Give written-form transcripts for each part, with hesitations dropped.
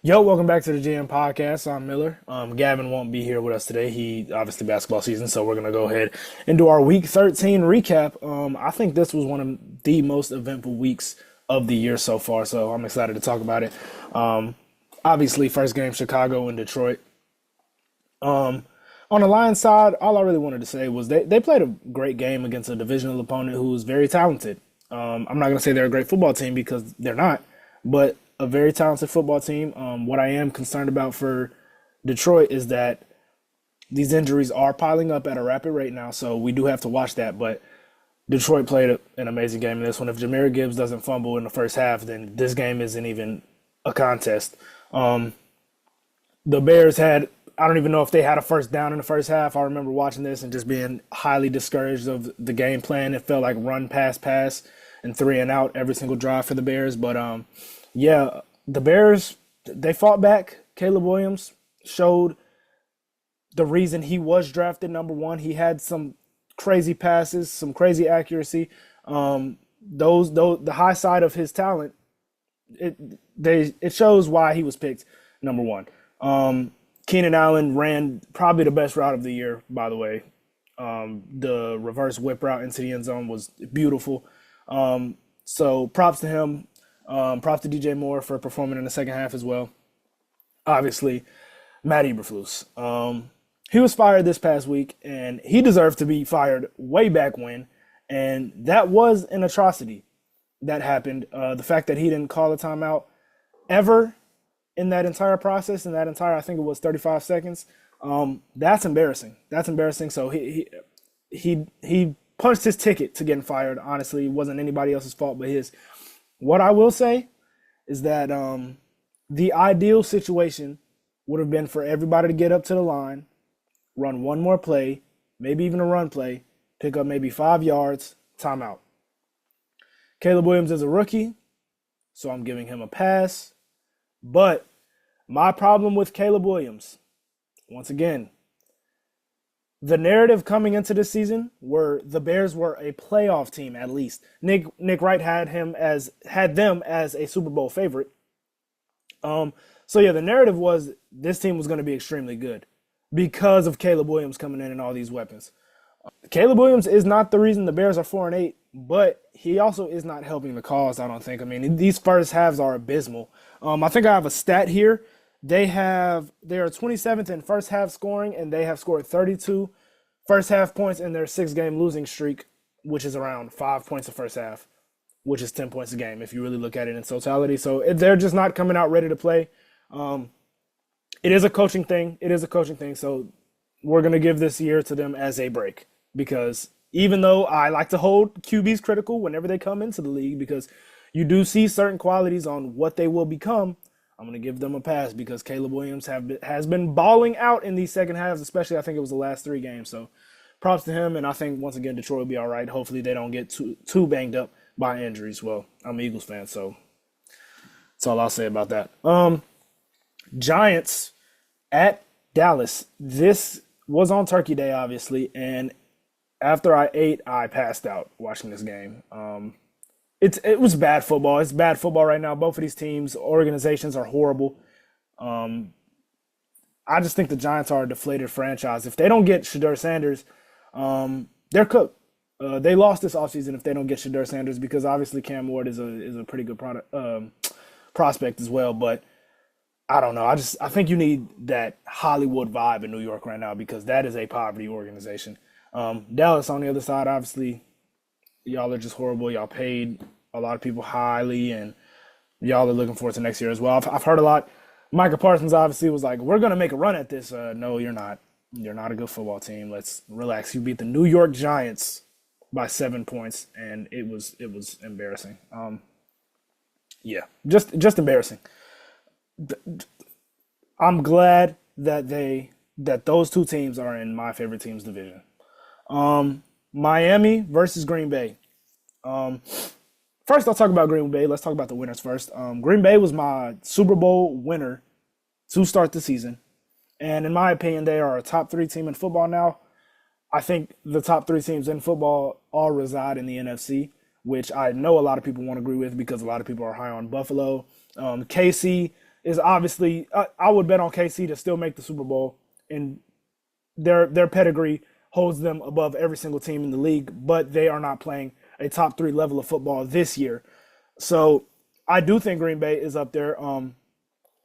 Yo, welcome back to the GM podcast. I'm Miller. Gavin won't be here with us today. He obviously basketball season, so we're gonna go ahead and do our Week 13 recap. I think this was one of the most eventful weeks of the year so far, so I'm excited to talk about it. Um, Obviously, first game Chicago and Detroit. On the Lions side, all I really wanted to say was they played a great game against a divisional opponent who was very talented. I'm not gonna say they're a great football team because they're not, but a very talented football team. What I am concerned about for Detroit is that these injuries are piling up at a rapid rate now, so we do have to watch that. But Detroit played an amazing game in this one. If Jahmyr Gibbs doesn't fumble in the first half, then this game isn't even a contest. Um, the Bears had, I don't even know if they had a first down in the first half. I remember watching this and just being highly discouraged of the game plan. It felt like run, pass, and three and out every single drive for the Bears. But yeah, the Bears, they fought back. Caleb Williams showed the reason he was drafted number one. He had some crazy passes, some crazy accuracy. Those the high side of his talent, it it shows why he was picked number one. Keenan Allen ran probably the best route of the year, by the way. The reverse whip route into the end zone was beautiful. So props to him. Props to DJ Moore for performing in the second half as well. Obviously, Matt Eberflus. He was fired this past week, and he deserved to be fired way back when. And that was an atrocity that happened. The fact that he didn't call a timeout ever in that entire process, in that entire, I think it was 35 seconds, that's embarrassing. That's embarrassing. So he punched his ticket to getting fired. Honestly, it wasn't anybody else's fault but his. What I will say is that the ideal situation would have been for everybody to get up to the line, run one more play, maybe even a run play, pick up maybe 5 yards, timeout. Caleb Williams is a rookie, so I'm giving him a pass. But my problem with Caleb Williams, once again, the narrative coming into this season were the Bears were a playoff team at least. Nick Wright had them as a Super Bowl favorite. So yeah, the narrative was this team was going to be extremely good because of Caleb Williams coming in and all these weapons. Caleb Williams is not the reason the Bears are 4-8, but he also is not helping the cause, I don't think. I mean, these first halves are abysmal. I think I have a stat here. They are 27th in first half scoring, and they have scored 32 first half points in their 6-game losing streak, which is around 5 points a first half, which is 10 points a game if you really look at it in totality. So they're just not coming out ready to play. It is a coaching thing. So we're going to give this year to them as a break because even though I like to hold QBs critical whenever they come into the league because you do see certain qualities on what they will become, I'm going to give them a pass because Caleb Williams has been balling out in these second halves, especially I think it was the last 3 games. So props to him, and I think once again Detroit will be all right. Hopefully they don't get too banged up by injuries. Well, I'm an Eagles fan, so that's all I'll say about that. Giants at Dallas. This was on Turkey Day, obviously, and after I ate, I passed out watching this game. It was bad football. It's bad football right now. Both of these teams, organizations are horrible. I just think the Giants are a deflated franchise. If they don't get Shedeur Sanders, they're cooked. They lost this offseason if they don't get Shedeur Sanders because obviously Cam Ward is a pretty good prospect as well. But I don't know. I think you need that Hollywood vibe in New York right now because that is a poverty organization. Dallas on the other side, obviously, y'all are just horrible. Y'all paid a lot of people highly, and y'all are looking forward to next year as well. I've heard a lot. Micah Parsons obviously was like, we're going to make a run at this. No, you're not. You're not a good football team. Let's relax. You beat the New York Giants by 7 points, and it was embarrassing. Yeah, just embarrassing. I'm glad that those two teams are in my favorite teams division. Miami versus Green Bay. First, I'll talk about Green Bay. Let's talk about the winners first. Green Bay was my Super Bowl winner to start the season. And in my opinion, they are a top 3 team in football now. I think the top 3 teams in football all reside in the NFC, which I know a lot of people won't agree with because a lot of people are high on Buffalo. KC is obviously I would bet on KC to still make the Super Bowl, and their pedigree holds them above every single team in the league, but they are not playing a top three level of football this year. So I do think Green Bay is up there.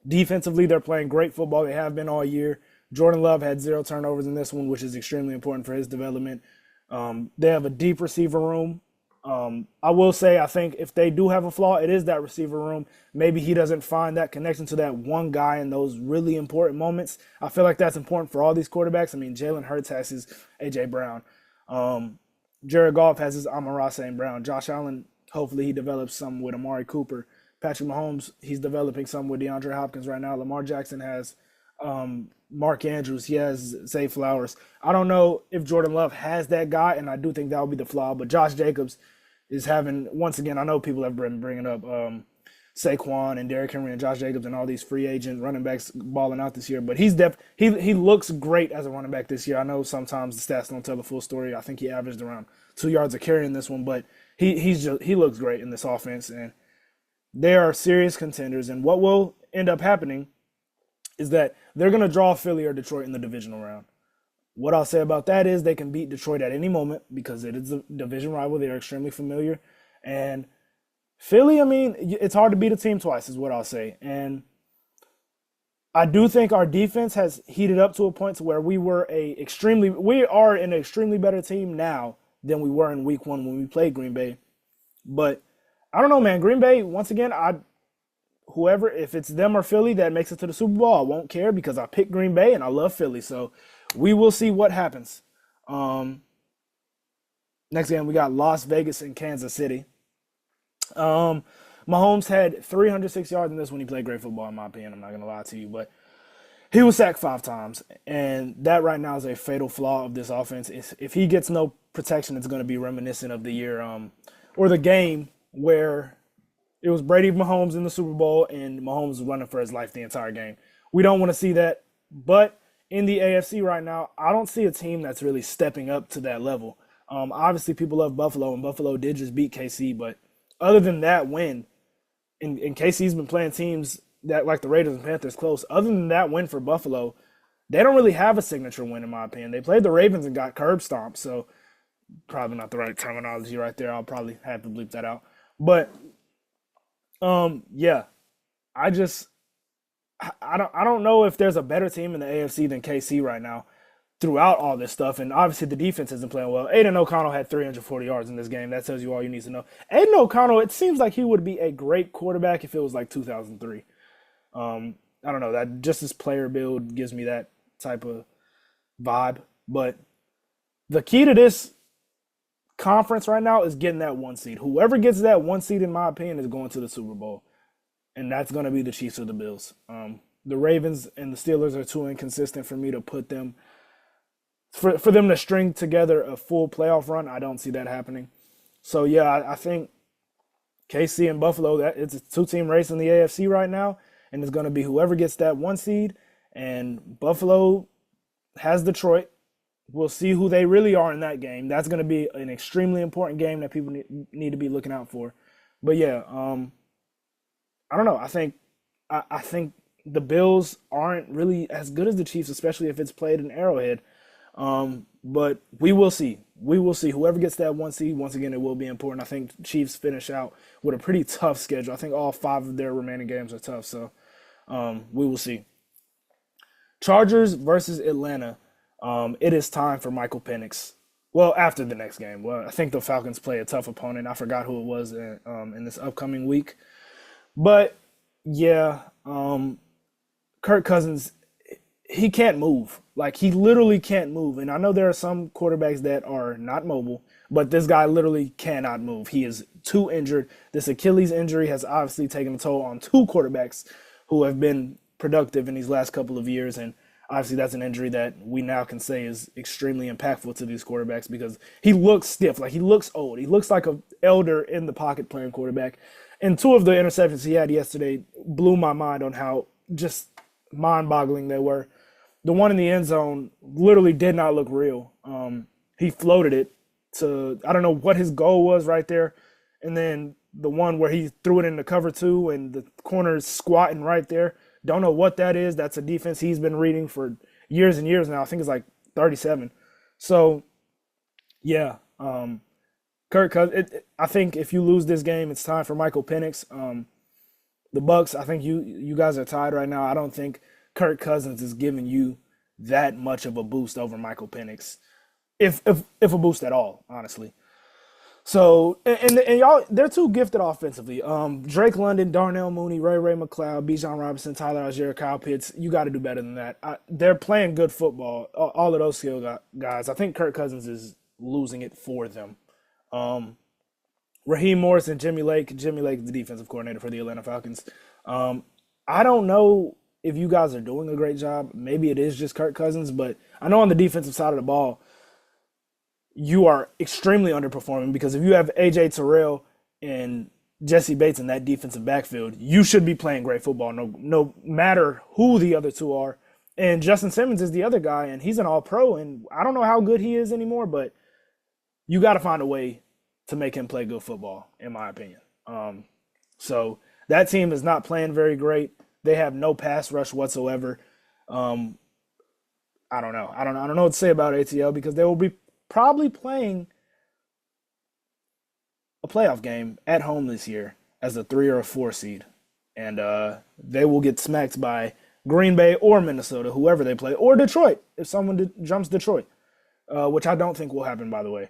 Defensively, they're playing great football. They have been all year. Jordan Love had 0 turnovers in this one, which is extremely important for his development. They have a deep receiver room. I will say, I think if they do have a flaw, it is that receiver room. Maybe he doesn't find that connection to that one guy in those really important moments. I feel like that's important for all these quarterbacks. I mean, Jalen Hurts has his A.J. Brown. Jared Goff has his Amon-Ra St. Brown. Josh Allen, hopefully he develops some with Amari Cooper. Patrick Mahomes, he's developing some with DeAndre Hopkins right now. Lamar Jackson has Mark Andrews. He has Zay Flowers. I don't know if Jordan Love has that guy, and I do think that will be the flaw. But Josh Jacobs is having, once again, I know people have been bringing up Saquon and Derrick Henry and Josh Jacobs and all these free agent running backs balling out this year. But he looks great as a running back this year. I know sometimes the stats don't tell the full story. I think he averaged around 2 yards a carry in this one, but he looks great in this offense, and they are serious contenders. And what will end up happening is that they're going to draw Philly or Detroit in the divisional round. What I'll say about that is they can beat Detroit at any moment because it is a division rival. They are extremely familiar. And Philly, I mean, it's hard to beat a team twice is what I'll say. And I do think our defense has heated up to a point to where we are an extremely better team now than we were in week one when we played Green Bay. But I don't know, man. Green Bay, once again, whoever, if it's them or Philly that makes it to the Super Bowl, I won't care because I picked Green Bay and I love Philly. So we will see what happens. Next game, we got Las Vegas and Kansas City. Mahomes had 306 yards in this when he played great football, in my opinion. I'm not going to lie to you, but he was sacked 5 times. And that right now is a fatal flaw of this offense. If he gets no protection, it's going to be reminiscent of the year or the game where it was Brady Mahomes in the Super Bowl and Mahomes was running for his life the entire game. We don't want to see that. But in the AFC right now, I don't see a team that's really stepping up to that level. Obviously, people love Buffalo, and Buffalo did just beat KC. But other than that win, and KC's been playing teams that like the Raiders and Panthers close. Other than that win for Buffalo, they don't really have a signature win, in my opinion. They played the Ravens and got curb stomped, so probably not the right terminology right there. I'll probably have to bleep that out. But yeah, I don't know if there's a better team in the AFC than KC right now throughout all this stuff. And obviously the defense isn't playing well. Aiden O'Connell had 340 yards in this game. That tells you all you need to know. Aiden O'Connell, it seems like he would be a great quarterback if it was like 2003. I don't know, that just his player build gives me that type of vibe. But the key to this conference right now is getting that 1 seed. Whoever gets that 1 seed, in my opinion, is going to the Super Bowl. And that's going to be the Chiefs or the Bills. The Ravens and the Steelers are too inconsistent for me to put them, for them to string together a full playoff run. I don't see that happening. So, yeah, I think KC and Buffalo, it's a 2-team race in the AFC right now. And it's going to be whoever gets that 1 seed. And Buffalo has Detroit. We'll see who they really are in that game. That's going to be an extremely important game that people need to be looking out for. But, yeah, I don't know. I think the Bills aren't really as good as the Chiefs, especially if it's played in Arrowhead. But we will see. We will see. Whoever gets that 1 seed, once again, it will be important. I think Chiefs finish out with a pretty tough schedule. I think all 5 of their remaining games are tough. So we will see. Chargers versus Atlanta. It is time for Michael Penix. Well, after the next game. Well, I think the Falcons play a tough opponent. I forgot who it was in this upcoming week. But, yeah, Kirk Cousins, he can't move. Like, he literally can't move. And I know there are some quarterbacks that are not mobile, but this guy literally cannot move. He is too injured. This Achilles injury has obviously taken a toll on 2 quarterbacks who have been productive in these last couple of years. And obviously that's an injury that we now can say is extremely impactful to these quarterbacks because he looks stiff. Like, he looks old. He looks like an elder in the pocket playing quarterback. And 2 of the interceptions he had yesterday blew my mind on how just mind-boggling they were. The one in the end zone literally did not look real. He floated it to, I don't know what his goal was right there. And then the one where he threw it into cover 2 and the corner is squatting right there. Don't know what that is. That's a defense he's been reading for years and years now. I think it's like 37. So yeah, Kirk Cousins. I think if you lose this game, it's time for Michael Penix. The Bucks. I think you guys are tied right now. I don't think Kirk Cousins is giving you that much of a boost over Michael Penix, if a boost at all, honestly. So and y'all, they're too gifted offensively. Drake London, Darnell Mooney, Ray McLeod, Bijan Robinson, Tyler Algier, Kyle Pitts. You got to do better than that. They're playing good football. All of those skill guys. I think Kirk Cousins is losing it for them. Raheem Morris and Jimmy Lake. Jimmy Lake is the defensive coordinator for the Atlanta Falcons. I don't know if you guys are doing a great job. Maybe it is just Kirk Cousins, but I know on the defensive side of the ball, you are extremely underperforming because if you have AJ Terrell and Jesse Bates in that defensive backfield, you should be playing great football no matter who the other two are. And Justin Simmons is the other guy, and he's an all-pro, and I don't know how good he is anymore, but you got to find a way to make him play good football, in my opinion. So that team is not playing very great. They have no pass rush whatsoever. I don't know. I don't know what to say about ATL because they will be probably playing a playoff game at home this year as a 3 or a 4 seed. And they will get smacked by Green Bay or Minnesota, whoever they play, or Detroit if someone jumps Detroit, which I don't think will happen, by the way.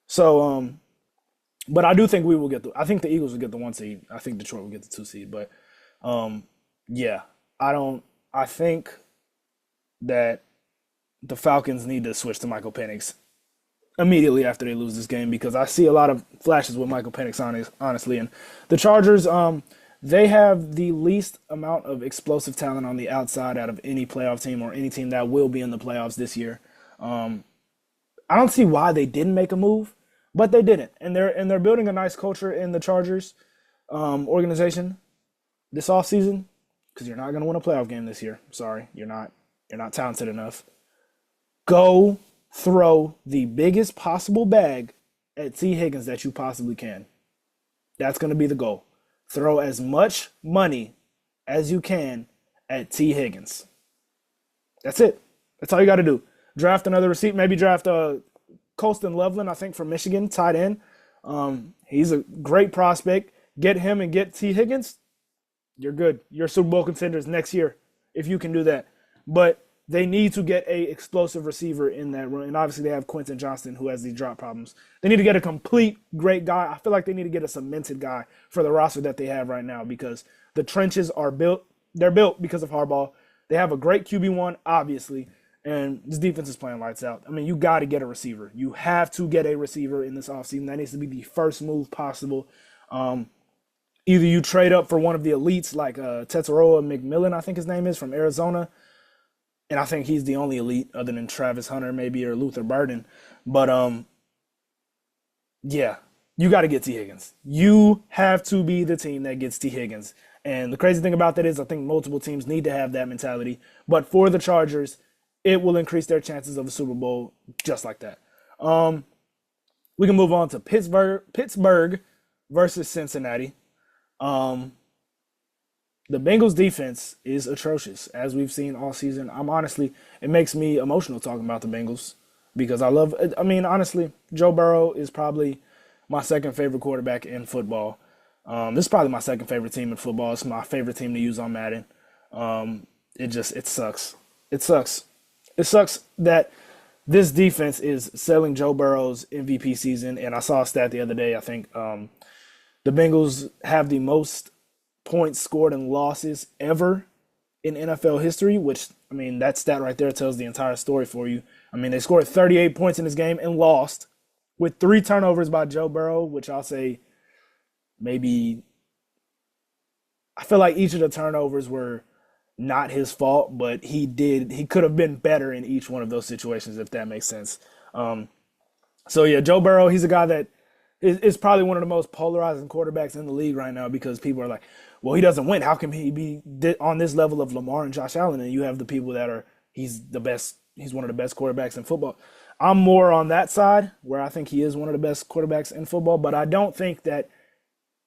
So, but I do think we will get I think the Eagles will get the 1 seed. I think Detroit will get the 2 seed. But, yeah, I think that the Falcons need to switch to Michael Penix immediately after they lose this game because I see a lot of flashes with Michael Penix, honestly. And the Chargers, they have the least amount of explosive talent on the outside out of any playoff team or any team that will be in the playoffs this year. I don't see why they didn't make a move, but they didn't. And they're building a nice culture in the Chargers organization this offseason because you're not going to win a playoff game this year. Sorry, you're not. You're not talented enough. Go throw the biggest possible bag at T. Higgins that you possibly can. That's going to be the goal. Throw as much money as you can at T. Higgins. That's it. That's all you got to do. Draft another receiver. Maybe draft Colston Loveland, I think, from Michigan, tight end. He's a great prospect. Get him and get T. Higgins. You're good. You're Super Bowl contenders next year if you can do that. But they need to get a explosive receiver in that run. And obviously they have Quentin Johnston who has these drop problems. They need to get a complete great guy. I feel like they need to get a cemented guy for the roster that they have right now because the trenches are built. They're built because of Harbaugh. They have a great QB1, obviously, and this defense is playing lights out. I mean, you got to get a receiver. You have to get a receiver in this offseason. That needs to be the first move possible. Either you trade up for one of the elites like Tetsuroa McMillan, I think his name is, from Arizona, and I think he's the only elite other than Travis Hunter maybe or Luther Burden. But, yeah, you got to get T. Higgins. You have to be the team that gets T. Higgins. And the crazy thing about that is I think multiple teams need to have that mentality. But for the Chargers, it will increase their chances of a Super Bowl just like that. We can move on to Pittsburgh versus Cincinnati. The Bengals defense is atrocious, as we've seen all season. It makes me emotional talking about the Bengals because honestly, Joe Burrow is probably my second favorite quarterback in football. This is probably my second favorite team in football. It's my favorite team to use on Madden. It sucks. It sucks. It sucks that this defense is selling Joe Burrow's MVP season. And I saw a stat the other day. I think the Bengals have the most points scored in losses ever in NFL history, which, that stat right there tells the entire story for you. They scored 38 points in this game and lost with 3 turnovers by Joe Burrow, which I'll say maybe I feel like each of the turnovers were not his fault, but he could have been better in each one of those situations, if that makes sense. So yeah, Joe Burrow, he's a guy that is probably one of the most polarizing quarterbacks in the league right now because people are like, well, he doesn't win. How can he be on this level of Lamar and Josh Allen? And you have the people that he's the best. He's one of the best quarterbacks in football. I'm more on that side where I think he is one of the best quarterbacks in football, but I don't think that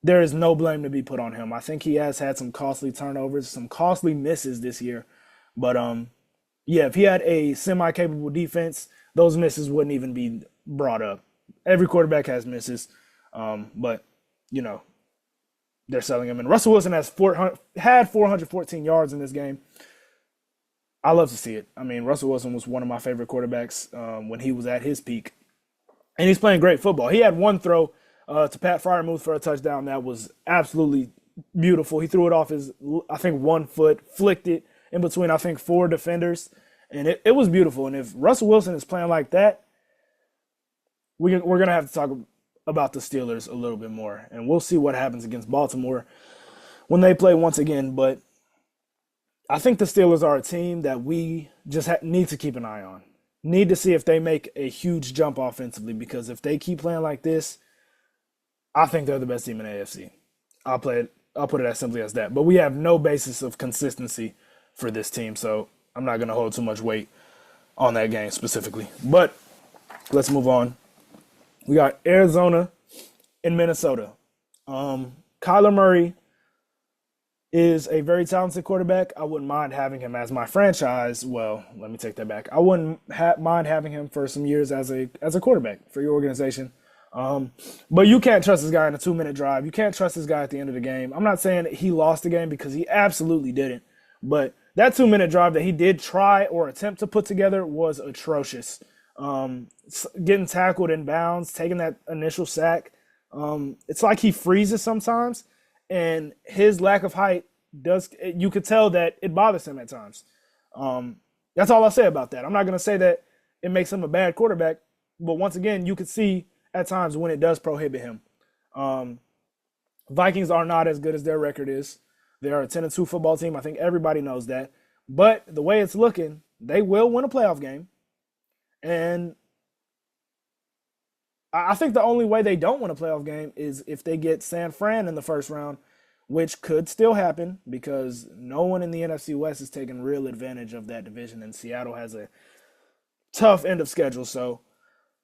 there is no blame to be put on him. I think he has had some costly turnovers, some costly misses this year. But yeah, if he had a semi-capable defense, those misses wouldn't even be brought up. Every quarterback has misses, but you know they're selling him. And Russell Wilson had 414 yards in this game. I love to see it. I mean, Russell Wilson was one of my favorite quarterbacks when he was at his peak, and he's playing great football. He had one throw to Pat Fryermuth for a touchdown that was absolutely beautiful. He threw it off his, I think, 1 foot, flicked it in between, I think, 4 defenders, and it was beautiful. And if Russell Wilson is playing like that, we're going to have to talk about the Steelers a little bit more, and we'll see what happens against Baltimore when they play once again. But I think the Steelers are a team that we just need to keep an eye on. Need to see if they make a huge jump offensively, because if they keep playing like this, I think they're the best team in the AFC. I'll put it as simply as that. But we have no basis of consistency for this team, so I'm not going to hold too much weight on that game specifically. But let's move on. We got Arizona and Minnesota. Kyler Murray is a very talented quarterback. I wouldn't mind having him as my franchise. Well, let me take that back. I wouldn't mind having him for some years as a quarterback for your organization. But you can't trust this guy in a 2-minute drive. You can't trust this guy at the end of the game. I'm not saying that he lost the game, because he absolutely didn't. But that 2-minute drive that he did try or attempt to put together was atrocious. Getting tackled in bounds, taking that initial sack. It's like he freezes sometimes, and his lack of height you could tell that it bothers him at times. That's all I'll say about that. I'm not going to say that it makes him a bad quarterback, but once again, you could see at times when it does prohibit him. Vikings are not as good as their record is. They are a 10-2 football team. I think everybody knows that. But the way it's looking, they will win a playoff game. And I think the only way they don't win a playoff game is if they get San Fran in the first round, which could still happen because no one in the NFC West is taking real advantage of that division, and Seattle has a tough end of schedule. So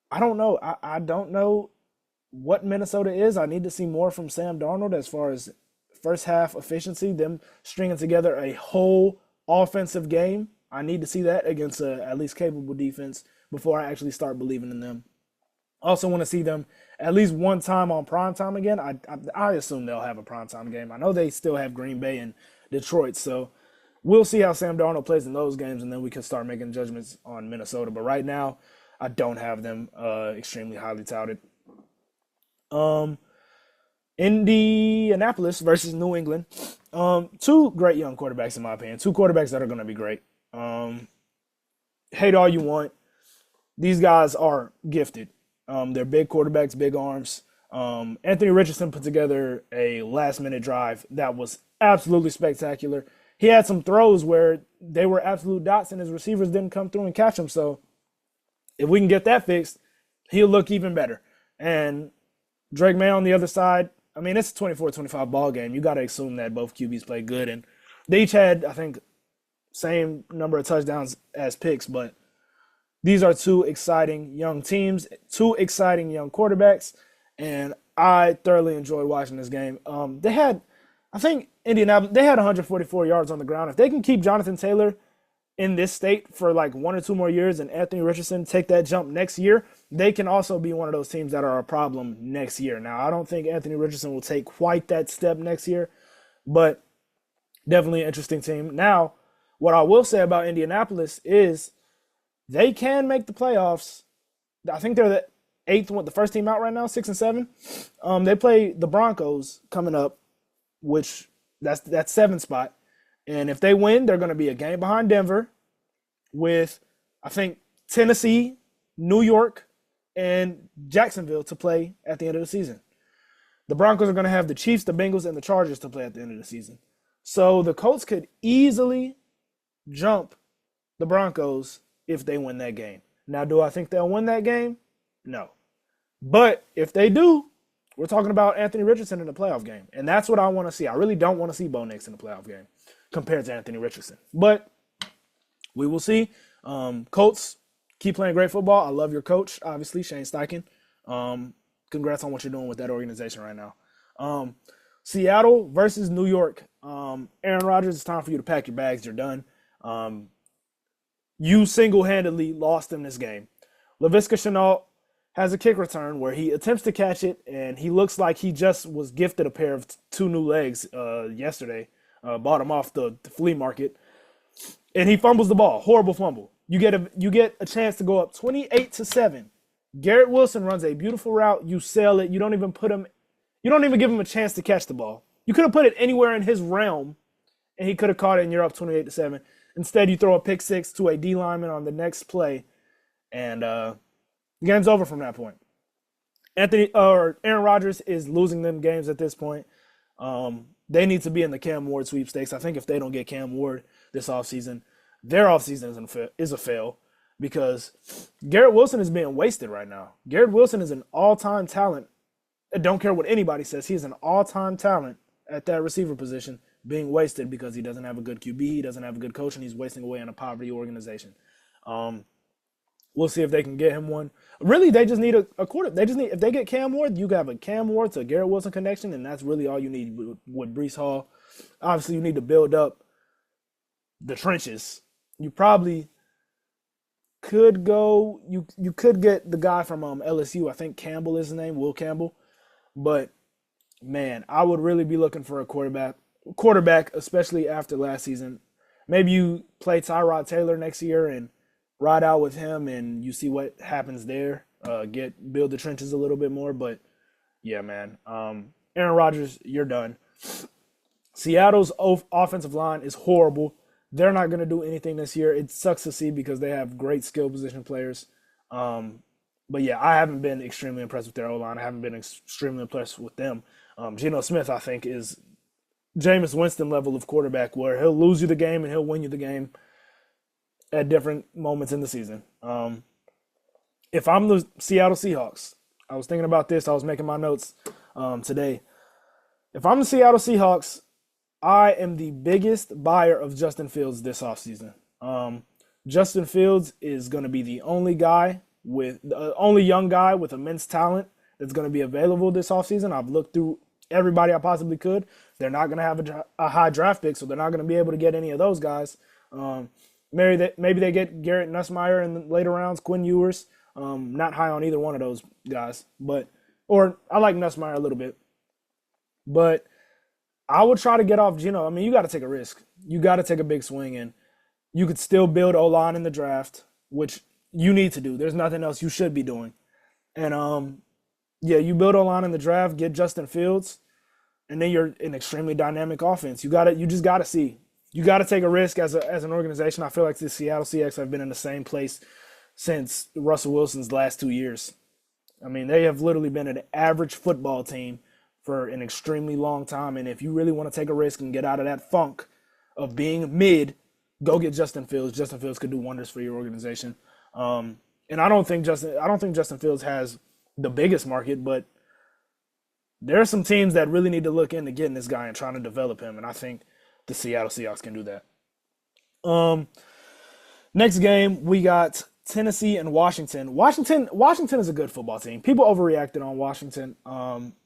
I don't know. I don't know what Minnesota is. I need to see more from Sam Darnold as far as first half efficiency, them stringing together a whole offensive game. I need to see that against a at least capable defense before I actually start believing in them. I also want to see them at least one time on primetime again. I assume they'll have a primetime game. I know they still have Green Bay and Detroit, so we'll see how Sam Darnold plays in those games, and then we can start making judgments on Minnesota. But right now, I don't have them extremely highly touted. Indianapolis versus New England. Two great young quarterbacks, in my opinion. Two quarterbacks that are going to be great. Hate all you want. These guys are gifted. They're big quarterbacks, big arms. Anthony Richardson put together a last-minute drive that was absolutely spectacular. He had some throws where they were absolute dots, and his receivers didn't come through and catch him. So if we can get that fixed, he'll look even better. And Drake May on the other side, I mean, it's a 24-25 ball game. You got to assume that both QBs play good. And they each had, I think, same number of touchdowns as picks, but these are two exciting young teams, two exciting young quarterbacks, and I thoroughly enjoyed watching this game. They had, I think, Indianapolis, they had 144 yards on the ground. If they can keep Jonathan Taylor in this state for like 1 or 2 more years and Anthony Richardson take that jump next year, they can also be one of those teams that are a problem next year. Now, I don't think Anthony Richardson will take quite that step next year, but definitely an interesting team. Now, what I will say about Indianapolis is they can make the playoffs. I think they're the 8th one, the first team out right now, 6 and 7. They play the Broncos coming up, which that's 7th spot. And if they win, they're going to be a game behind Denver with, I think, Tennessee, New York, and Jacksonville to play at the end of the season. The Broncos are going to have the Chiefs, the Bengals, and the Chargers to play at the end of the season. So the Colts could easily jump the Broncos if they win that game. Now, do I think they'll win that game? No. But if they do, we're talking about Anthony Richardson in the playoff game. And that's what I want to see. I really don't want to see Bo Nix in the playoff game compared to Anthony Richardson. But we will see. Colts, keep playing great football. I love your coach, obviously, Shane Steichen. Congrats on what you're doing with that organization right now. Um, Seattle versus New York. Aaron Rodgers, it's time for you to pack your bags. You're done. Um, you single-handedly lost them this game. Laviska Shenault has a kick return where he attempts to catch it, and he looks like he just was gifted a pair of two new legs yesterday. Bought them off the flea market, and he fumbles the ball. Horrible fumble. You get a chance to go up 28-7. Garrett Wilson runs a beautiful route. You sell it. You don't even put him. You don't even give him a chance to catch the ball. You could have put it anywhere in his realm, and he could have caught it, and you're up 28-7. Instead, you throw a pick six to a D lineman on the next play, and the game's over from that point. Aaron Rodgers is losing them games at this point. They need to be in the Cam Ward sweepstakes. I think if they don't get Cam Ward this offseason, their offseason is a fail because Garrett Wilson is being wasted right now. Garrett Wilson is an all-time talent. I don't care what anybody says. He's an all-time talent at that receiver position being wasted because he doesn't have a good QB, he doesn't have a good coach, and he's wasting away in a poverty organization. We'll see if they can get him one. Really, they just need a quarter. They just need if they get Cam Ward, you have a Cam Ward to Garrett Wilson connection, and that's really all you need with Brees Hall. Obviously, you need to build up the trenches. You probably could go. You could get the guy from LSU. I think Campbell is his name, Will Campbell. But man, I would really be looking for a quarterback, especially after last season. Maybe you play Tyrod Taylor next year and ride out with him, and you see what happens there. Build the trenches a little bit more, but yeah, man. Aaron Rodgers, you're done. Seattle's offensive line is horrible. They're not going to do anything this year. It sucks to see because they have great skill position players. But yeah, I haven't been extremely impressed with their O-line. I haven't been extremely impressed with them. Geno Smith, I think, is Jameis Winston level of quarterback where he'll lose you the game and he'll win you the game at different moments in the season. If I'm the Seattle Seahawks, I was thinking about this. I was making my notes today. If I'm the Seattle Seahawks, I am the biggest buyer of Justin Fields this offseason. Justin Fields is going to be the only young guy with immense talent that's going to be available this offseason. I've looked through everybody I possibly could. They're not going to have a high draft pick, so they're not going to be able to get any of those guys. Maybe they get Garrett Nussmeier in the later rounds, Quinn Ewers. Not high on either one of those guys, or I like Nussmeier a little bit. But I would try to get off Geno. I mean, you got to take a risk. You got to take a big swing, and you could still build O-line in the draft, which you need to do. There's nothing else you should be doing. And you build O-line in the draft, get Justin Fields, and then you're an extremely dynamic offense. You just got to see. You got to take a risk as an organization. I feel like the Seattle Seahawks have been in the same place since Russell Wilson's last 2 years. I mean, they have literally been an average football team for an extremely long time. And if you really want to take a risk and get out of that funk of being mid, go get Justin Fields. Justin Fields could do wonders for your organization. And I don't think Justin Fields has the biggest market, but there are some teams that really need to look into getting this guy and trying to develop him. And I think the Seattle Seahawks can do that. Next game, we got Tennessee and Washington. Washington is a good football team. People overreacted on Washington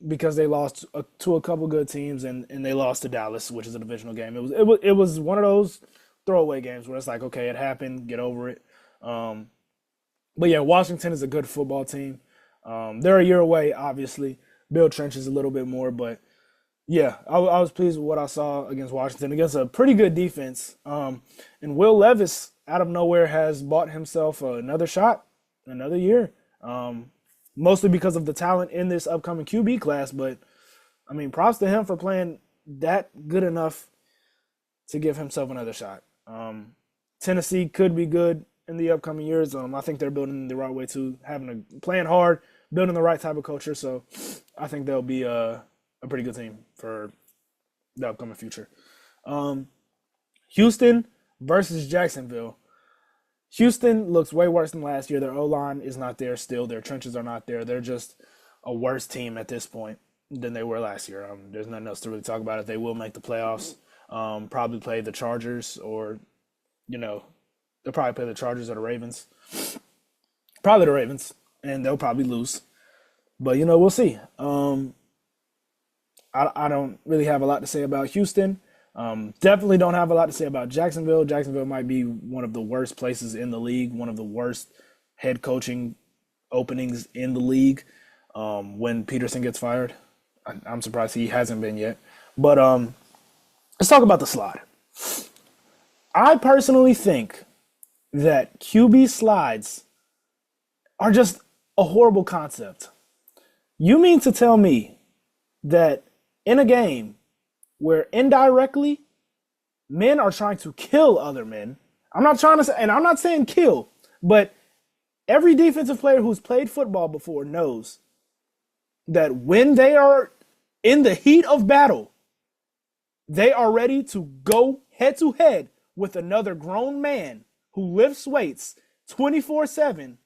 because they lost to a couple good teams and they lost to Dallas, which is a divisional game. It was one of those throwaway games where it's like, okay, it happened, get over it. But yeah, Washington is a good football team. They're a year away, obviously. Build trenches a little bit more, but yeah, I was pleased with what I saw against Washington, against a pretty good defense. And Will Levis, out of nowhere, has bought himself another shot, another year, mostly because of the talent in this upcoming QB class. But, I mean, props to him for playing that good enough to give himself another shot. Tennessee could be good in the upcoming years. I think they're building the right way too, playing hard, building the right type of culture. So I think they'll be a pretty good team for the upcoming future. Houston versus Jacksonville. Houston looks way worse than last year. Their O-line is not there still. Their trenches are not there. They're just a worse team at this point than they were last year. There's nothing else to really talk about it. They will make the playoffs. Probably play the Chargers or, they'll probably play the Chargers or the Ravens. Probably the Ravens, and they'll probably lose. But, we'll see. I don't really have a lot to say about Houston. Definitely don't have a lot to say about Jacksonville. Jacksonville might be one of the worst places in the league, one of the worst head coaching openings in the league when Peterson gets fired. I'm surprised he hasn't been yet. But let's talk about the slide. I personally think that QB slides are just a horrible concept. You mean to tell me that in a game where indirectly men are trying to kill other men, I'm not trying to say, and I'm not saying kill, but every defensive player who's played football before knows that when they are in the heat of battle, they are ready to go head to head with another grown man who lifts weights 24/7.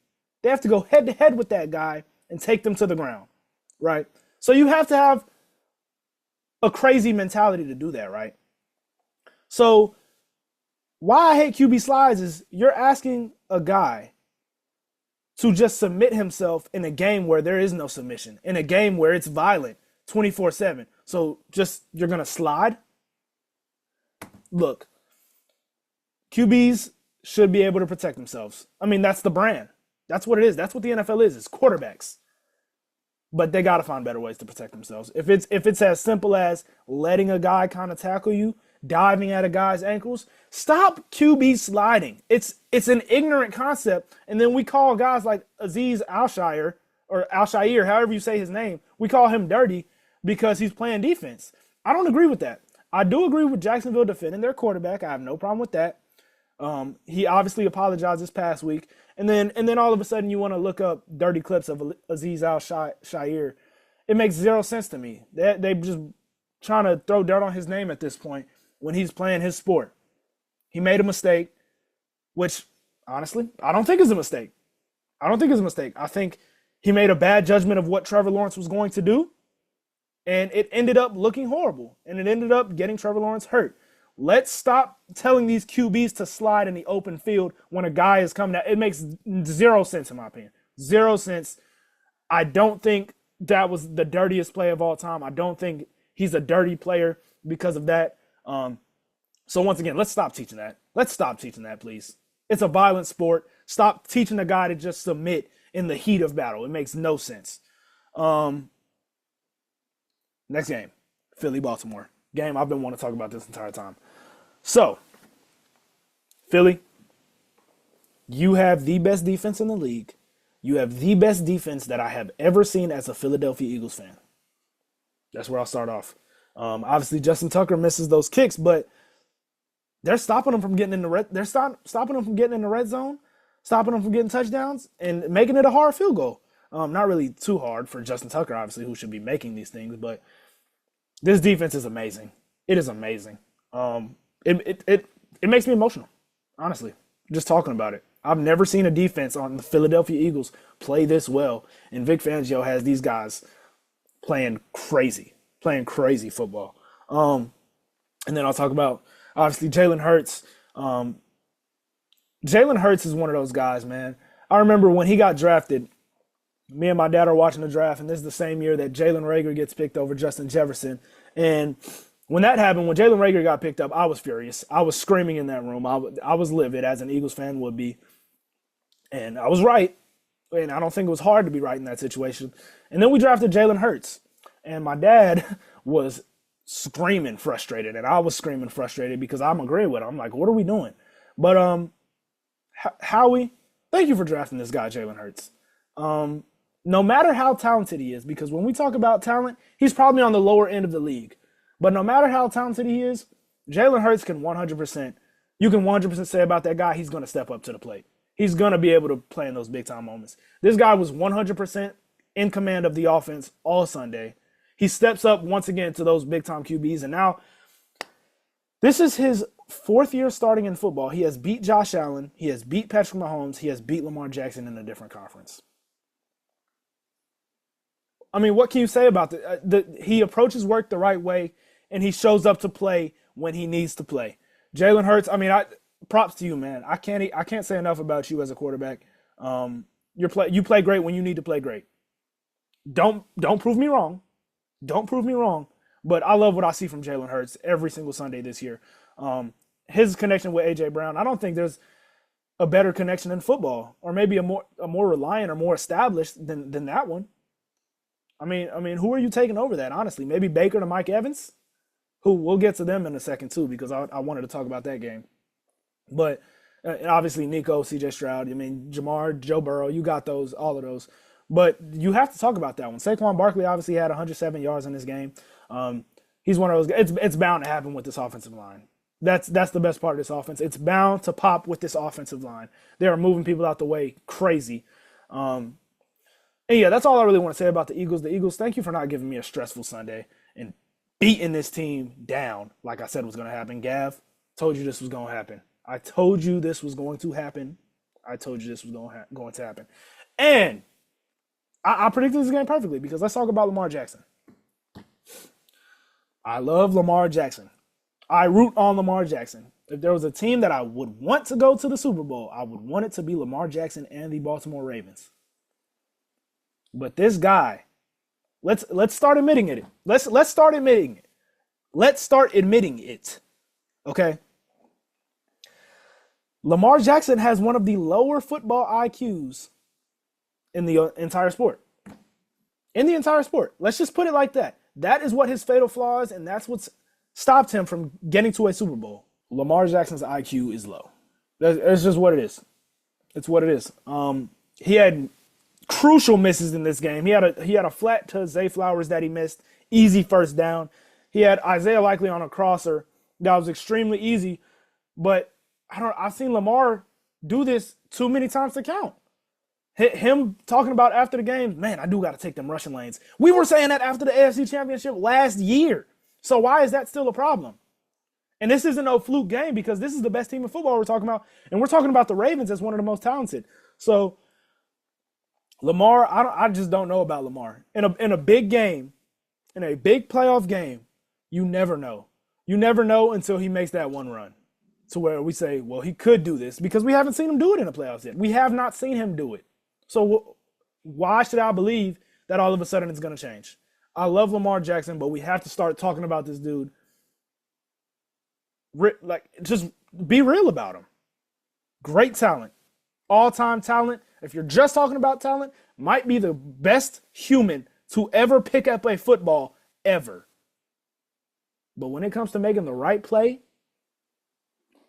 They have to go head to head with that guy and take them to the ground, right? So you have to have a crazy mentality to do that, right? So why I hate QB slides is you're asking a guy to just submit himself in a game where there is no submission, in a game where it's violent 24/7. So just you're going to slide? Look, QBs should be able to protect themselves. I mean, that's the brand. That's what it is. That's what the NFL is. It's quarterbacks. But they got to find better ways to protect themselves. If it's as simple as letting a guy kind of tackle you, diving at a guy's ankles, stop QB sliding. It's an ignorant concept. And then we call guys like Aziz Al-Shire or Al-Shire, however you say his name, we call him dirty because he's playing defense. I don't agree with that. I do agree with Jacksonville defending their quarterback. I have no problem with that. He obviously apologized this past week. And then all of a sudden you want to look up dirty clips of Aziz Al-Shire. It makes zero sense to me. They just trying to throw dirt on his name at this point when he's playing his sport. He made a mistake, which honestly, I don't think is a mistake. I think he made a bad judgment of what Trevor Lawrence was going to do. And it ended up looking horrible. And it ended up getting Trevor Lawrence hurt. Let's stop telling these QBs to slide in the open field when a guy is coming out. It makes zero sense in my opinion. Zero sense. I don't think that was the dirtiest play of all time. I don't think he's a dirty player because of that. So once again, let's stop teaching that. Let's stop teaching that, please. It's a violent sport. Stop teaching a guy to just submit in the heat of battle. It makes no sense. Next game, Philly-Baltimore. Game I've been wanting to talk about this entire time. So, Philly, you have the best defense in the league. You have the best defense that I have ever seen as a Philadelphia Eagles fan. That's where I'll start off. Obviously, Justin Tucker misses those kicks, but they're stopping them from getting in the red. They're stopping them from getting in the red zone, stopping them from getting touchdowns, and making it a hard field goal. Not really too hard for Justin Tucker, obviously, who should be making these things, but this defense is amazing. It is amazing. It makes me emotional, honestly, just talking about it. I've never seen a defense on the Philadelphia Eagles play this well, and Vic Fangio has these guys playing crazy football. And then I'll talk about, obviously, Jalen Hurts. Jalen Hurts is one of those guys, man. I remember when he got drafted, me and my dad are watching the draft, and this is the same year that Jalen Reagor gets picked over Justin Jefferson. And when that happened, when Jalen Reagor got picked up, I was furious. I was screaming in that room. I was livid, as an Eagles fan would be. And I was right. And I don't think it was hard to be right in that situation. And then we drafted Jalen Hurts. And my dad was screaming frustrated. And I was screaming frustrated because I'm agreeing with him. I'm like, what are we doing? But Howie, thank you for drafting this guy, Jalen Hurts. No matter how talented he is, because when we talk about talent, he's probably on the lower end of the league. But no matter how talented he is, Jalen Hurts can 100%, you can 100% say about that guy, he's going to step up to the plate. He's going to be able to play in those big-time moments. This guy was 100% in command of the offense all Sunday. He steps up once again to those big-time QBs, and now this is his fourth year starting in football. He has beat Josh Allen. He has beat Patrick Mahomes. He has beat Lamar Jackson in a different conference. I mean, what can you say about he approaches work the right way, and he shows up to play when he needs to play. Jalen Hurts, I mean, props to you, man. I can't say enough about you as a quarterback. You play great when you need to play great. Don't prove me wrong. Don't prove me wrong. But I love what I see from Jalen Hurts every single Sunday this year. Um, his connection with AJ Brown, I don't think there's a better connection in football, or maybe a more reliant or more established than that one. I mean, who are you taking over that? Honestly, maybe Baker to Mike Evans, who we'll get to them in a second too, because I wanted to talk about that game. But obviously Nico, C.J. Stroud, I mean Jamar, Joe Burrow, you got those, all of those. But you have to talk about that one. Saquon Barkley obviously had 107 yards in this game. Um, he's one of those guys. It's bound to happen with this offensive line. That's the best part of this offense. It's bound to pop with this offensive line. They are moving people out the way crazy. Um, and yeah, that's all I really want to say about the Eagles. The Eagles, thank you for not giving me a stressful Sunday and beating this team down like I said was going to happen. Gav, told you this was going to happen. I told you this was going to happen. I told you this was going to happen. And I predicted this game perfectly, because let's talk about Lamar Jackson. I love Lamar Jackson. I root on Lamar Jackson. If there was a team that I would want to go to the Super Bowl, I would want it to be Lamar Jackson and the Baltimore Ravens. But this guy, let's start admitting it. Let's start admitting it. Let's start admitting it. Okay? Lamar Jackson has one of the lower football IQs in the entire sport. In the entire sport. Let's just put it like that. That is what his fatal flaw is, and that's what's stopped him from getting to a Super Bowl. Lamar Jackson's IQ is low. That's just what it is. It's what it is. He had crucial misses in this game. He had a flat to Zay Flowers that he missed, easy first down. He had Isaiah Likely on a crosser that was extremely easy, but I've seen Lamar do this too many times to count. Him talking about after the game, man, I do got to take them rushing lanes. We were saying that after the AFC Championship last year. So why is that still a problem? And this isn't no fluke game, because this is the best team in football we're talking about. And we're talking about the Ravens as one of the most talented. So Lamar, I just don't know about Lamar. In a big game, in a big playoff game, you never know. You never know until he makes that one run, to where we say, well, he could do this, because we haven't seen him do it in the playoffs yet. We have not seen him do it. So why should I believe that all of a sudden it's going to change? I love Lamar Jackson, but we have to start talking about this dude. Just be real about him. Great talent. All-time talent. If you're just talking about talent, might be the best human to ever pick up a football ever. But when it comes to making the right play,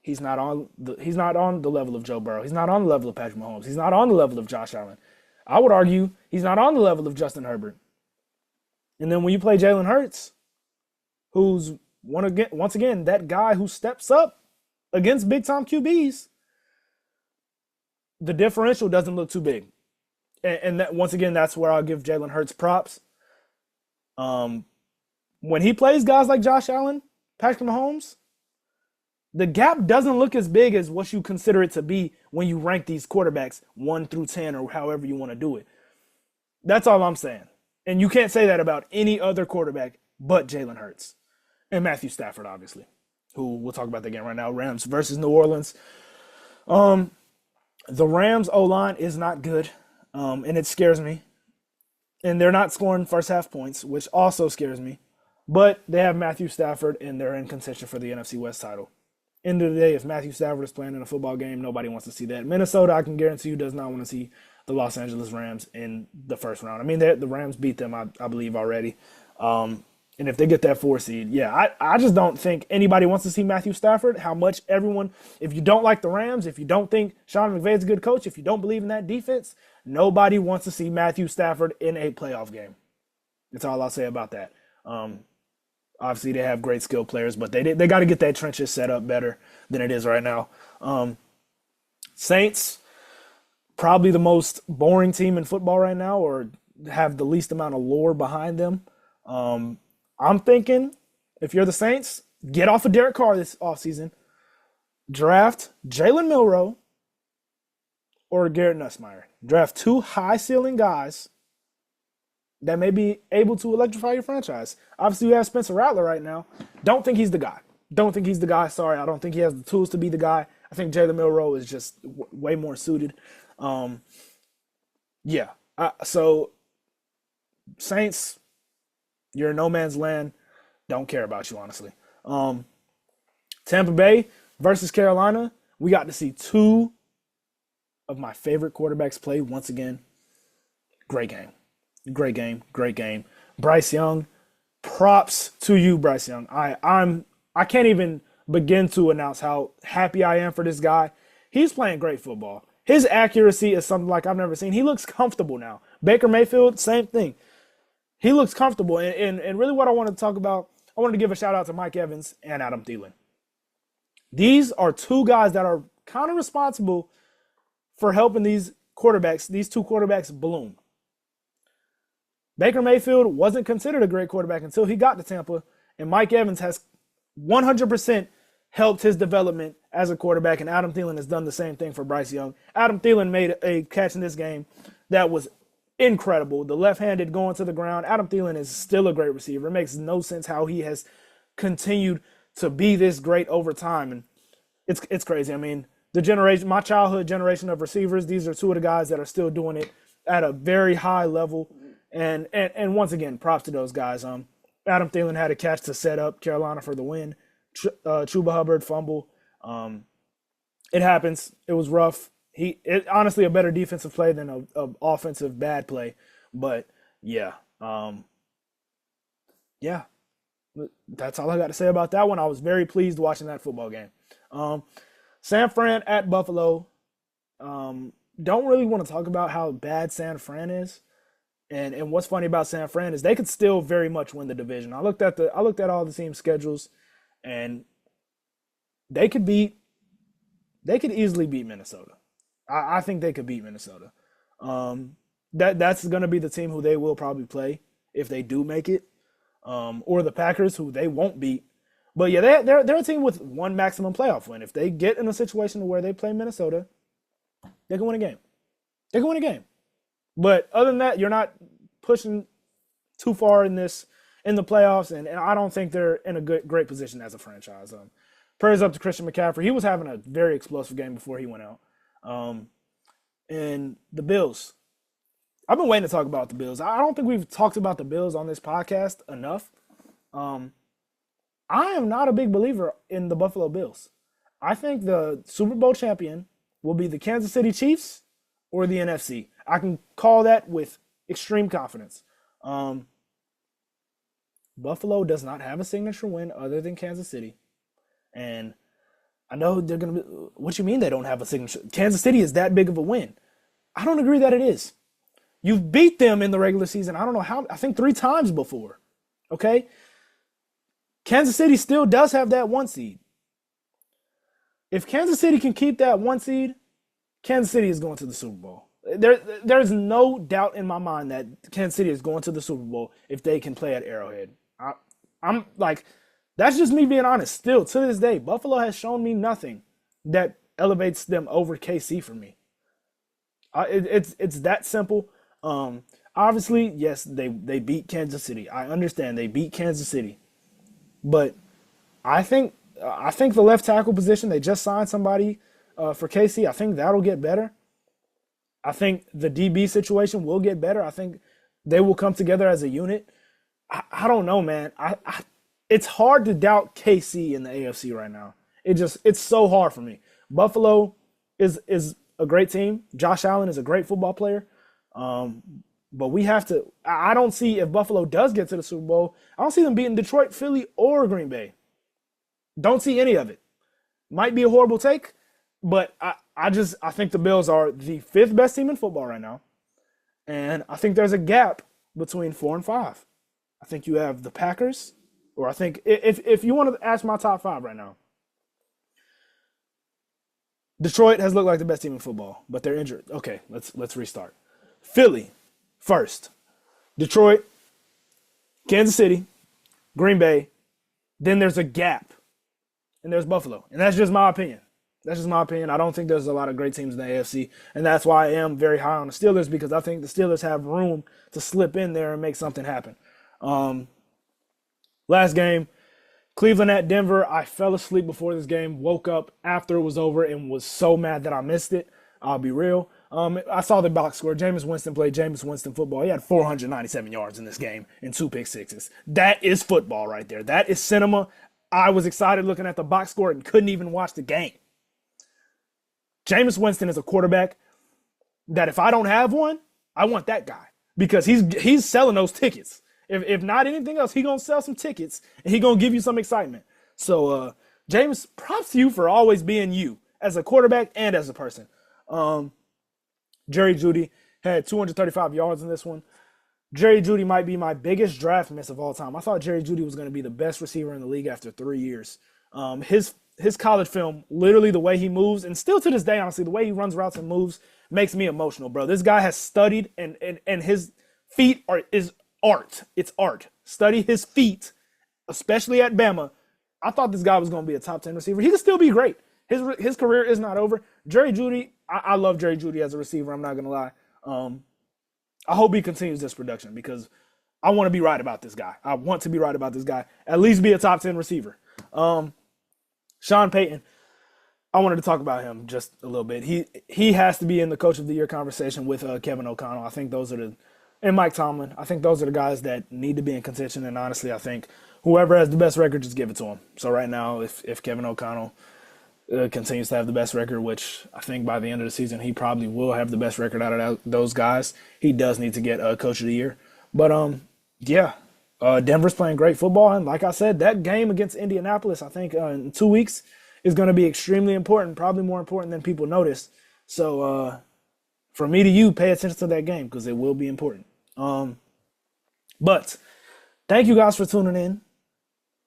he's not on the level of Joe Burrow. He's not on the level of Patrick Mahomes. He's not on the level of Josh Allen. I would argue he's not on the level of Justin Herbert. And then when you play Jalen Hurts, who's once again that guy who steps up against big-time QBs, the differential doesn't look too big. And that, once again, that's where I'll give Jalen Hurts props. When he plays guys like Josh Allen, Patrick Mahomes, the gap doesn't look as big as what you consider it to be when you rank these quarterbacks 1 through 10 or however you want to do it. That's all I'm saying. And you can't say that about any other quarterback but Jalen Hurts. And Matthew Stafford, obviously, who we'll talk about the game right now. Rams versus New Orleans. The Rams O-line is not good, and it scares me. And they're not scoring first half points, which also scares me. But they have Matthew Stafford, and they're in contention for the NFC West title. End of the day, if Matthew Stafford is playing in a football game, nobody wants to see that. Minnesota, I can guarantee you, does not want to see the Los Angeles Rams in the first round. I mean, the Rams beat them, I believe, already. And if they get that 4 seed, yeah, I just don't think anybody wants to see Matthew Stafford. How much everyone, if you don't like the Rams, if you don't think Sean McVay's a good coach, if you don't believe in that defense, nobody wants to see Matthew Stafford in a playoff game. That's all I'll say about that. Obviously, they have great skill players, but they got to get that trenches set up better than it is right now. Saints, probably the most boring team in football right now, or have the least amount of lore behind them. I'm thinking, if you're the Saints, get off of Derek Carr this offseason, draft Jalen Milroe or Garrett Nussmeier. Draft 2 high-ceiling guys that may be able to electrify your franchise. Obviously, you have Spencer Rattler right now. Don't think he's the guy. Sorry, I don't think he has the tools to be the guy. I think Jalen Milroe is just way more suited. So Saints, you're in no man's land. Don't care about you, honestly. Tampa Bay versus Carolina. We got to see two of my favorite quarterbacks play once again. Great game. Great game. Great game. Bryce Young, props to you, Bryce Young. I can't even begin to announce how happy I am for this guy. He's playing great football. His accuracy is something like I've never seen. He looks comfortable now. Baker Mayfield, same thing. He looks comfortable. And really what I wanted to talk about, I wanted to give a shout out to Mike Evans and Adam Thielen. These are two guys that are kind of responsible for helping these two quarterbacks bloom. Baker Mayfield wasn't considered a great quarterback until he got to Tampa, and Mike Evans has 100% helped his development as a quarterback, and Adam Thielen has done the same thing for Bryce Young. Adam Thielen made a catch in this game that was incredible. The left-handed going to the ground. Adam Thielen is still a great receiver. It makes no sense how he has continued to be this great over time, and it's crazy. I mean, my childhood generation of receivers, these are two of the guys that are still doing it at a very high level. And once again, props to those guys. Adam Thielen had a catch to set up Carolina for the win. Chuba Hubbard fumble. It happens. It was rough. Honestly a better defensive play than a offensive bad play. But yeah, that's all I got to say about that one. I was very pleased watching that football game. San Fran at Buffalo. Don't really want to talk about how bad San Fran is. And what's funny about San Fran is they could still very much win the division. I looked at all the team schedules, and they could easily beat Minnesota. I think they could beat Minnesota. That's going to be the team who they will probably play if they do make it, or the Packers, who they won't beat. But yeah, they're a team with one maximum playoff win. If they get in a situation where they play Minnesota, they can win a game. They can win a game. But other than that, you're not pushing too far in the playoffs, and I don't think they're in a great position as a franchise. Prayers up to Christian McCaffrey. He was having a very explosive game before he went out. And the Bills. I've been waiting to talk about the Bills. I don't think we've talked about the Bills on this podcast enough. I am not a big believer in the Buffalo Bills. I think the Super Bowl champion will be the Kansas City Chiefs or the NFC. I can call that with extreme confidence. Buffalo does not have a signature win other than Kansas City. And I know they're going to be, what you mean they don't have a signature? Kansas City is that big of a win. I don't agree that it is. You've beat them in the regular season. I don't know how, I think 3 times before. Okay? Kansas City still does have that 1 seed. If Kansas City can keep that 1 seed, Kansas City is going to the Super Bowl. There's no doubt in my mind that Kansas City is going to the Super Bowl if they can play at Arrowhead. I'm like, that's just me being honest. Still, to this day, Buffalo has shown me nothing that elevates them over KC for me. It's that simple. Obviously, yes, they beat Kansas City. I understand they beat Kansas City, but I think the left tackle position, they just signed somebody for KC. I think that'll get better. I think the DB situation will get better. I think they will come together as a unit. I don't know, man. It's hard to doubt KC in the AFC right now. It's so hard for me. Buffalo is a great team. Josh Allen is a great football player. But we have to – I don't see if Buffalo does get to the Super Bowl, I don't see them beating Detroit, Philly, or Green Bay. Don't see any of it. Might be a horrible take, but I think the Bills are the 5th best team in football right now. And I think there's a gap between 4 and 5. I think you have the Packers, or I think if you want to ask my top 5 right now, Detroit has looked like the best team in football, but they're injured. Okay, let's restart. Philly, first. Detroit, Kansas City, Green Bay. Then there's a gap, and there's Buffalo. And that's just my opinion. I don't think there's a lot of great teams in the AFC, and that's why I am very high on the Steelers, because I think the Steelers have room to slip in there and make something happen. Last game, Cleveland at Denver. I fell asleep before this game, woke up after it was over, and was so mad that I missed it. I'll be real. I saw the box score. Jameis Winston played Jameis Winston football. He had 497 yards in this game and 2 pick sixes. That is football right there. That is cinema. I was excited looking at the box score and couldn't even watch the game. Jameis Winston is a quarterback that if I don't have one, I want that guy because he's selling those tickets. If not anything else, he's going to sell some tickets and he's going to give you some excitement. So, Jameis, props to you for always being you as a quarterback and as a person. Jerry Jeudy had 235 yards in this one. Jerry Jeudy might be my biggest draft miss of all time. I thought Jerry Jeudy was going to be the best receiver in the league after 3 years. His college film, literally the way he moves, and still to this day, honestly, the way he runs routes and moves makes me emotional, bro. This guy has studied, and his feet is art. It's art. Study his feet, especially at Bama. I thought this guy was going to be a top 10 receiver. He could still be great. His career is not over. Jerry Jeudy, I love Jerry Jeudy as a receiver. I'm not going to lie. I hope he continues this production because I want to be right about this guy. I want to be right about this guy. At least be a top 10 receiver. Sean Payton, I wanted to talk about him just a little bit. He has to be in the Coach of the Year conversation with Kevin O'Connell. I think those are and Mike Tomlin. I think those are the guys that need to be in contention. And honestly, I think whoever has the best record, just give it to him. So right now, if Kevin O'Connell continues to have the best record, which I think by the end of the season he probably will have the best record out of those guys, he does need to get Coach of the Year. But Denver's playing great football, and like I said, that game against Indianapolis, I think in 2 weeks, is going to be extremely important, probably more important than people notice. So from me to you, pay attention to that game because it will be important. But thank you guys for tuning in.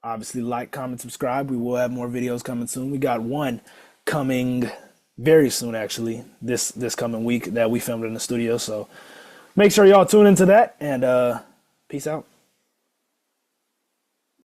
Obviously, like, comment, subscribe. We will have more videos coming soon. We got one coming very soon, actually, this coming week that we filmed in the studio. So make sure y'all tune into that, and peace out.